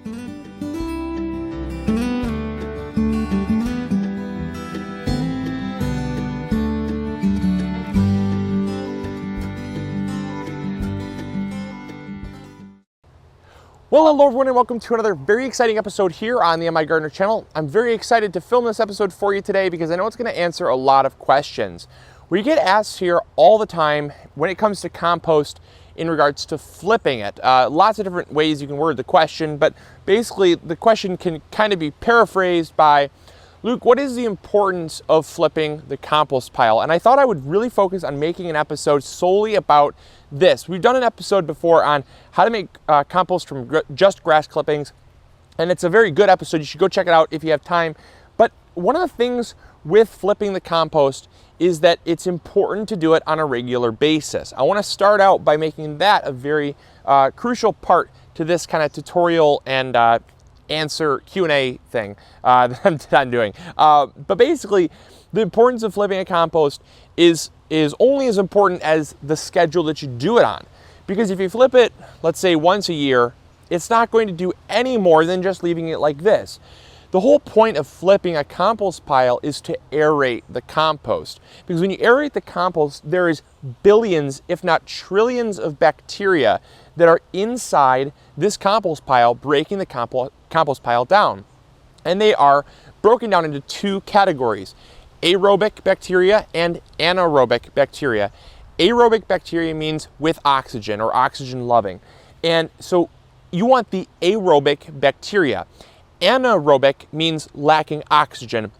Well, hello everyone and welcome to another very exciting episode here on the MIgardener channel. I'm very excited to film this episode for you today because I know it's going to answer a lot of questions. We get asked here all the time when it comes to compost in regards to flipping it. Lots of different ways you can word the question, but basically the question can kind of be paraphrased by, Luke, what is the importance of flipping the compost pile? And I thought I would really focus on making an episode solely about this. We've done an episode before on how to make compost from just grass clippings, and it's a very good episode. You should go check it out if you have time. But one of the things with flipping the compost is that it's important to do it on a regular basis. I want to start out by making that a very crucial part to this kind of tutorial and answer Q&A thing that I'm doing. But basically, the importance of flipping a compost is only as important as the schedule that you do it on. Because if you flip it, let's say once a year, it's not going to do any more than just leaving it like this. The whole point of flipping a compost pile is to aerate the compost. Because when you aerate the compost, there is billions, if not trillions of bacteria that are inside this compost pile, breaking the compost pile down. And they are broken down into two categories: aerobic bacteria and anaerobic bacteria. Aerobic bacteria means with oxygen or oxygen loving. And so you want the aerobic bacteria. Anaerobic means lacking oxygen.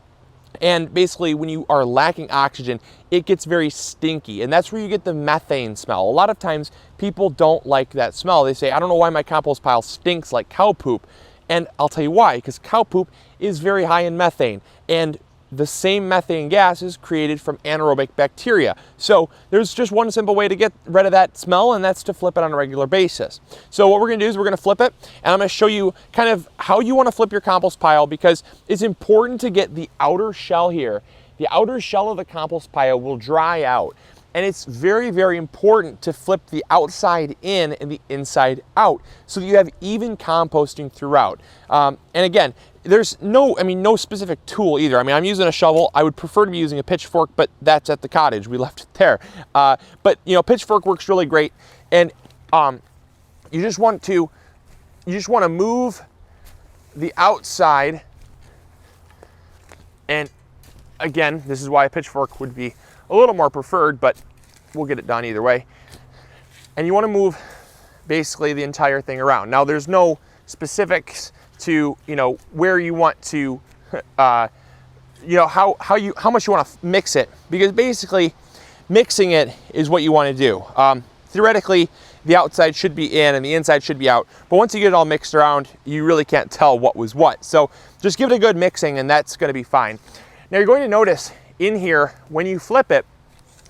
And basically when you are lacking oxygen, it gets very stinky. And that's where you get the methane smell. A lot of times people don't like that smell. They say, I don't know why my compost pile stinks like cow poop. And I'll tell you why, because cow poop is very high in methane. And the same methane gas is created from anaerobic bacteria. So there's just one simple way to get rid of that smell, and that's to flip it on a regular basis. So what we're gonna do is we're gonna flip it, and I'm gonna show you kind of how you wanna flip your compost pile, because it's important to get the outer shell here. The outer shell of the compost pile will dry out. And it's very, very important to flip the outside in and the inside out so that you have even composting throughout. And again, there's no specific tool either. I mean, I'm using a shovel. I would prefer to be using a pitchfork, but that's at the cottage. We left it there. But you know, pitchfork works really great. And you just want to move the outside. And again, this is why a pitchfork would be a little more preferred, but we'll get it done either way. And you want to move basically the entire thing around. Now there's no specifics to, you know, where you want to, you know, how much you want to mix it, because basically mixing it is what you want to do. Theoretically, the outside should be in and the inside should be out, but once you get it all mixed around, you really can't tell what was what. So just give it a good mixing and that's going to be fine. Now you're going to notice in here, when you flip it,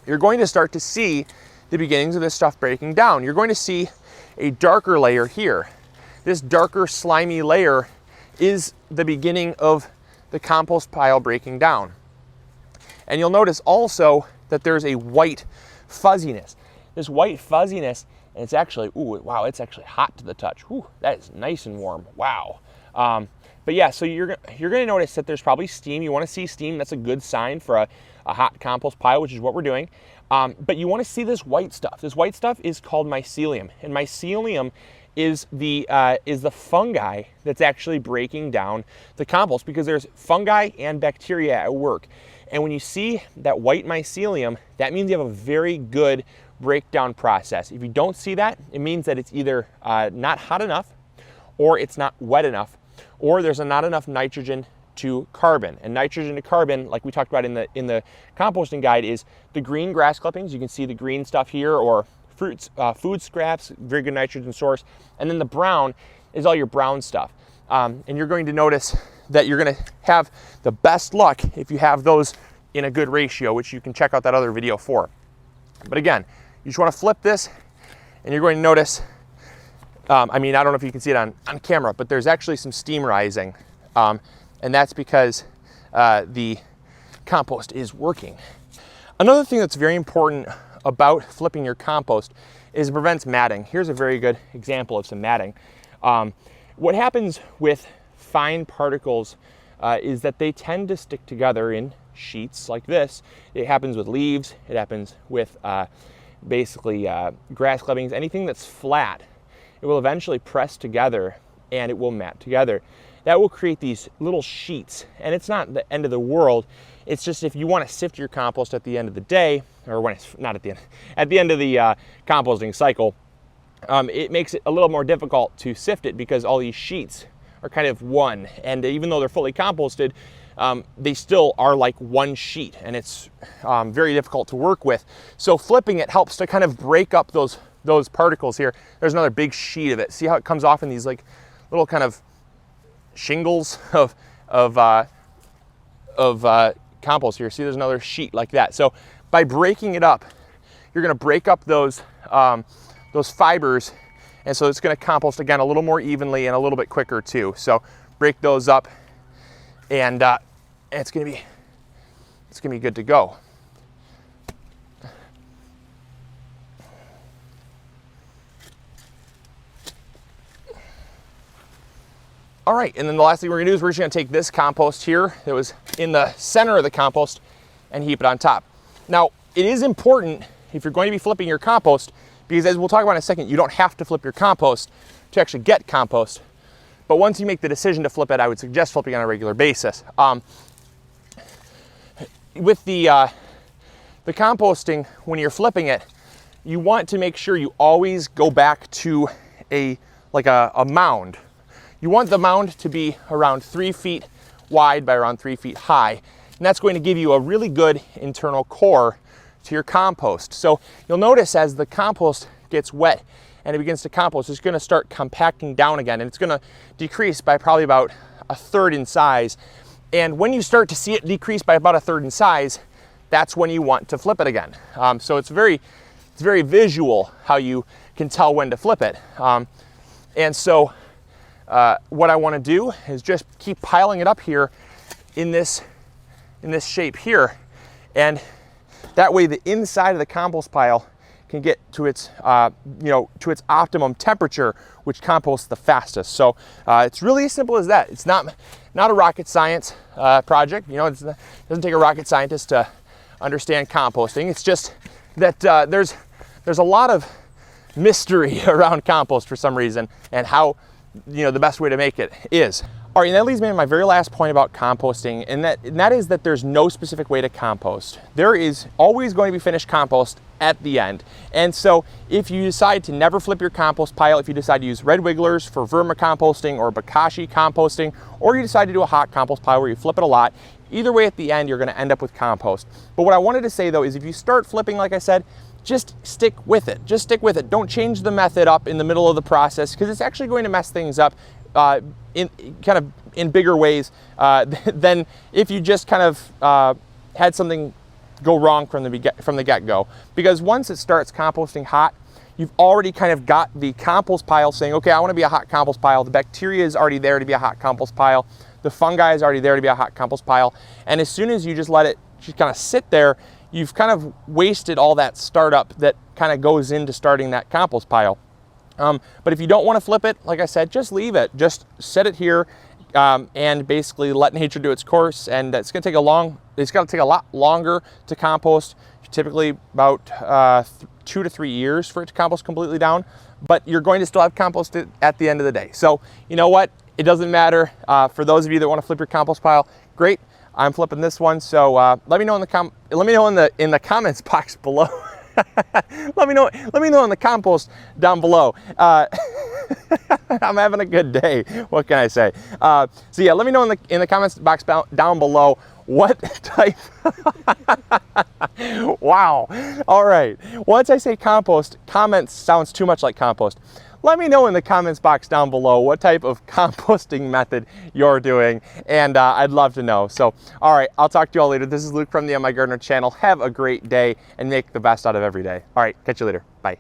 you're going to start to see the beginnings of this stuff breaking down. You're going to see a darker layer here. This darker slimy layer is the beginning of the compost pile breaking down. And you'll notice also that there's a white fuzziness. This white fuzziness, and it's actually, ooh, wow, it's actually hot to the touch. Ooh, that is nice and warm, wow. But yeah, so you're gonna notice that there's probably steam. You wanna see steam, that's a good sign for a hot compost pile, which is what we're doing. But you wanna see this white stuff. This white stuff is called mycelium. And mycelium is the fungi that's actually breaking down the compost, because there's fungi and bacteria at work. And when you see that white mycelium, that means you have a very good breakdown process. If you don't see that, it means that it's either not hot enough, or it's not wet enough, or there's not enough nitrogen to carbon. And nitrogen to carbon, like we talked about in the composting guide, is the green grass clippings. You can see the green stuff here, or fruits, food scraps, very good nitrogen source. And then the brown is all your brown stuff. And you're going to notice that you're going to have the best luck if you have those in a good ratio, which you can check out that other video for. But again, you just want to flip this, and you're going to notice, I mean, I don't know if you can see it on camera, but there's actually some steam rising. And that's because the compost is working. Another thing that's very important about flipping your compost is it prevents matting. Here's a very good example of some matting. What happens with fine particles is that they tend to stick together in sheets like this. It happens with leaves, it happens with basically grass clippings, anything that's flat. It will eventually press together and it will mat together. That will create these little sheets, and it's not the end of the world. It's just if you want to sift your compost at the end of the day, or when it's not at the end of the composting cycle, it makes it a little more difficult to sift it because all these sheets are kind of one, and even though they're fully composted, they still are like one sheet, and it's very difficult to work with. So flipping it helps to kind of break up those particles here. There's another big sheet of it. See how it comes off in these like little kind of shingles of compost here. See, there's another sheet like that. So by breaking it up, you're going to break up those fibers, and so it's going to compost again a little more evenly and a little bit quicker too. So break those up, and it's going to be good to go. All right, and then the last thing we're gonna do is we're just gonna take this compost here that was in the center of the compost and heap it on top. Now, it is important if you're going to be flipping your compost, because as we'll talk about in a second, you don't have to flip your compost to actually get compost. But once you make the decision to flip it, I would suggest flipping on a regular basis. With the composting, when you're flipping it, you want to make sure you always go back to a mound. You want the mound to be around 3 feet wide by around 3 feet high. And that's going to give you a really good internal core to your compost. So you'll notice as the compost gets wet and it begins to compost, it's going to start compacting down again, and it's going to decrease by probably about 1/3 in size. And when you start to see it decrease by about 1/3 in size, that's when you want to flip it again. So it's very visual how you can tell when to flip it. And so what I want to do is just keep piling it up here in this shape here, and that way the inside of the compost pile can get to its to its optimum temperature, which composts the fastest. So it's really as simple as that. It's not a rocket science project. It doesn't take a rocket scientist to understand composting. It's just that there's a lot of mystery around compost for some reason, and how the best way to make it is. All right, and that leads me to my very last point about composting, and that is that there's no specific way to compost. There is always going to be finished compost at the end. And so if you decide to never flip your compost pile, if you decide to use red wigglers for vermicomposting or bokashi composting, or you decide to do a hot compost pile where you flip it a lot, either way at the end you're going to end up with compost. But what I wanted to say though is if you start flipping, like I said, just stick with it. Just stick with it. Don't change the method up in the middle of the process, because it's actually going to mess things up in bigger ways than if you just kind of had something go wrong from the get-go. Because once it starts composting hot, you've already kind of got the compost pile saying, okay, I want to be a hot compost pile. The bacteria is already there to be a hot compost pile. The fungi is already there to be a hot compost pile. And as soon as you just let it just kind of sit there, you've kind of wasted all that startup that kind of goes into starting that compost pile. But if you don't want to flip it, like I said, just leave it. Just set it here and basically let nature do its course. And it's going to take a lot longer to compost. Typically about 2 to 3 years for it to compost completely down. But you're going to still have compost at the end of the day. So you know what? It doesn't matter. For those of you that want to flip your compost pile, great. I'm flipping this one, so let me know in the comments box below. let me know in the compost down below. I'm having a good day. What can I say? So yeah, let me know in the comments box down below what type. Wow. All right. Once I say compost, comments sounds too much like compost. Let me know in the comments box down below what type of composting method you're doing, and I'd love to know. So, all right, I'll talk to you all later. This is Luke from the MIgardener channel. Have a great day and make the best out of every day. All right, catch you later. Bye.